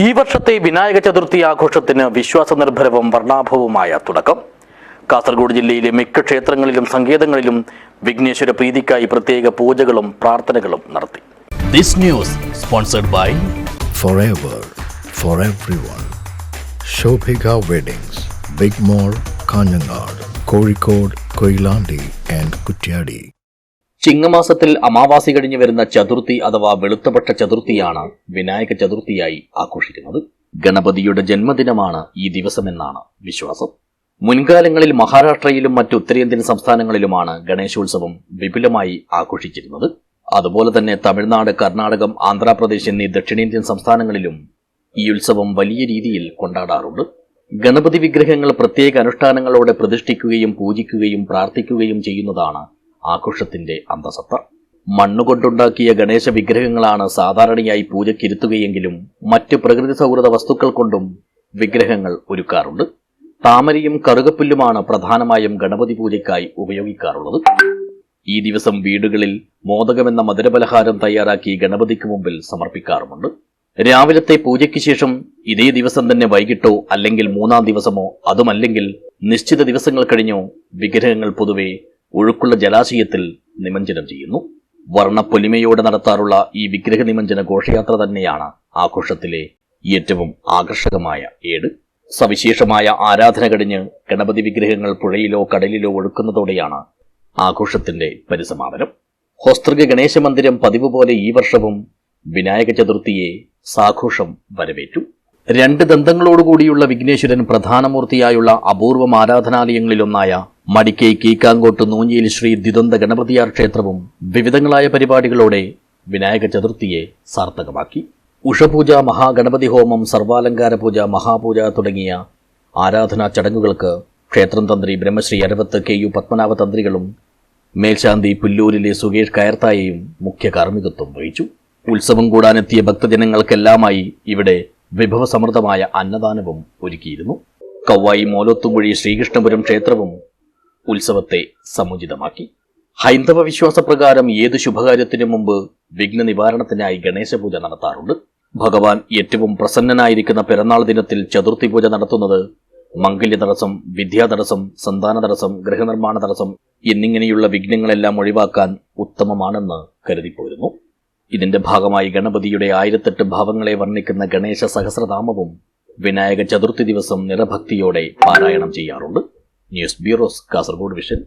ഈ വർഷത്തെ വിനായക ചതുർത്ഥി ആഘോഷത്തിന് വിശ്വാസനിർഭരവും വർണ്ണാഭവുമായ തുടക്കം. കാസർഗോഡ് ജില്ലയിലെ മിക്ക ക്ഷേത്രങ്ങളിലും സങ്കേതങ്ങളിലും വിഘ്നേശ്വര പ്രീതിക്കായി പ്രത്യേക പൂജകളും പ്രാർത്ഥനകളും നടത്തി. This news sponsored by Forever for everyone. Shobhika Weddings, Big Mall, Kanyanad, Kozhikode, Koilandi and Kutyadi. ചിങ്ങമാസത്തിൽ അമാവാസി കഴിഞ്ഞു വരുന്ന ചതുർത്ഥി അഥവാ വെളുത്തപക്ഷ ചതുർത്ഥിയാണ് വിനായക ചതുർത്ഥിയായി ആഘോഷിക്കുന്നത്. ഗണപതിയുടെ ജന്മദിനമാണ് ഈ ദിവസമെന്നാണ് വിശ്വാസം. മുൻകാലങ്ങളിൽ മഹാരാഷ്ട്രയിലും മറ്റു ഉത്തരേന്ത്യൻ സംസ്ഥാനങ്ങളിലുമാണ് ഗണേശോത്സവം വിപുലമായി ആഘോഷിച്ചിരുന്നത്. അതുപോലെ തന്നെ തമിഴ്നാട്, കർണാടകം, ആന്ധ്രാപ്രദേശ് എന്നീ ദക്ഷിണേന്ത്യൻ സംസ്ഥാനങ്ങളിലും ഈ ഉത്സവം വലിയ രീതിയിൽ കൊണ്ടാടാറുണ്ട്. ഗണപതി വിഗ്രഹങ്ങൾ പ്രത്യേക അനുഷ്ഠാനങ്ങളോടെ പ്രതിഷ്ഠിക്കുകയും പൂജിക്കുകയും പ്രാർത്ഥിക്കുകയും ചെയ്യുന്നതാണ് ആഘോഷത്തിന്റെ അന്തസത്ത. മണ്ണുകൊണ്ടുണ്ടാക്കിയ ഗണേശ വിഗ്രഹങ്ങളാണ് സാധാരണയായി പൂജയ്ക്കിരുത്തുകയെങ്കിലും മറ്റ് പ്രകൃതി സൗഹൃദ വസ്തുക്കൾ കൊണ്ടും വിഗ്രഹങ്ങൾ ഒരുക്കാറുണ്ട്. താമരയും കറുകപ്പുല്ലുമാണ് പ്രധാനമായും ഗണപതി പൂജയ്ക്കായി ഉപയോഗിക്കാറുള്ളത്. ഈ ദിവസം വീടുകളിൽ മോദകമെന്ന മധുരപലഹാരം തയ്യാറാക്കി ഗണപതിക്ക് മുമ്പിൽ സമർപ്പിക്കാറുമുണ്ട്. രാവിലത്തെ പൂജയ്ക്ക് ശേഷം ഇതേ ദിവസം തന്നെ വൈകിട്ടോ അല്ലെങ്കിൽ മൂന്നാം ദിവസമോ അതുമല്ലെങ്കിൽ നിശ്ചിത ദിവസങ്ങൾ കഴിഞ്ഞോ വിഗ്രഹങ്ങൾ പൊതുവെ ഒഴുക്കുള്ള ജലാശയത്തിൽ നിമഞ്ജനം ചെയ്യുന്നു. വർണ്ണപ്പൊലിമയോടെ നടത്താറുള്ള ഈ വിഗ്രഹ നിമഞ്ജന ഘോഷയാത്ര തന്നെയാണ് ആഘോഷത്തിലെ ഏറ്റവും ആകർഷകമായ ഏട്. സവിശേഷമായ ആരാധന കഴിഞ്ഞ് ഗണപതി വിഗ്രഹങ്ങൾ പുഴയിലോ കടലിലോ ഒഴുക്കുന്നതോടെയാണ് ആഘോഷത്തിന്റെ പരിസമാപനം. ഹോസ്തൃക ഗണേശ മന്ദിരം പതിവ് പോലെ ഈ വർഷവും വിനായക ചതുർത്ഥിയെ സാഘോഷം വരവേറ്റു. 2 ദന്തങ്ങളോടുകൂടിയുള്ള വിഘ്നേശ്വരൻ പ്രധാനമൂർത്തിയായുള്ള അപൂർവം ആരാധനാലയങ്ങളിലൊന്നായ മടിക്കൈ കീക്കാങ്കോട്ട് നൂഞ്ഞിയിൽ ശ്രീ ദ്വിദന്ത ഗണപതിയാർ ക്ഷേത്രവും വിവിധങ്ങളായ പരിപാടികളോടെ വിനായക ചതുർത്ഥിയെ സാർത്ഥകമാക്കി. ഉഷപൂജ, മഹാഗണപതി ഹോമം, സർവാലങ്കാര പൂജ, മഹാപൂജ തുടങ്ങിയ ആരാധനാ ചടങ്ങുകൾക്ക് ക്ഷേത്രം തന്ത്രി ബ്രഹ്മശ്രീ അരവത്ത് KU പത്മനാഭ തന്ത്രികളും മേൽശാന്തി പുല്ലൂരിലെ സുകേഷ് കയർത്തായയും മുഖ്യ കാർമ്മികത്വം വഹിച്ചു. ഉത്സവം കൂടാനെത്തിയ ഭക്തജനങ്ങൾക്കെല്ലാമായി ഇവിടെ വിഭവസമൃദ്ധമായ അന്നദാനവും ഒരുക്കിയിരുന്നു. കവ്വായി മോലോത്തുംകുഴി ശ്രീകൃഷ്ണപുരം ക്ഷേത്രവും ഉത്സവത്തെ സമുചിതമാക്കി. ഹൈന്ദവ വിശ്വാസപ്രകാരം ഏതു ശുഭകാര്യത്തിനു മുമ്പ് വിഘ്ന നിവാരണത്തിനായി ഗണേശപൂജ നടത്താറുണ്ട്. ഭഗവാൻ ഏറ്റവും പ്രസന്നനായിരിക്കുന്ന പിറന്നാൾ ദിനത്തിൽ ചതുർത്ഥി പൂജ നടത്തുന്നത് മംഗല്യ തടസ്സം, വിദ്യാതടസ്സം, സന്താന തടസ്സം, ഗൃഹനിർമ്മാണ തടസ്സം എന്നിങ്ങനെയുള്ള വിഘ്നങ്ങളെല്ലാം ഒഴിവാക്കാൻ ഉത്തമമാണെന്ന് കരുതിപ്പോരുന്നു. ഇതിന്റെ ഭാഗമായി ഗണപതിയുടെ 1008 ഭാവങ്ങളെ വർണ്ണിക്കുന്ന ഗണേശ സഹസ്രനാമവും വിനായക ചതുർത്ഥി ദിവസം നിറഭക്തിയോടെ പാരായണം ചെയ്യാറുണ്ട്. News bureau, Kasaragod vision.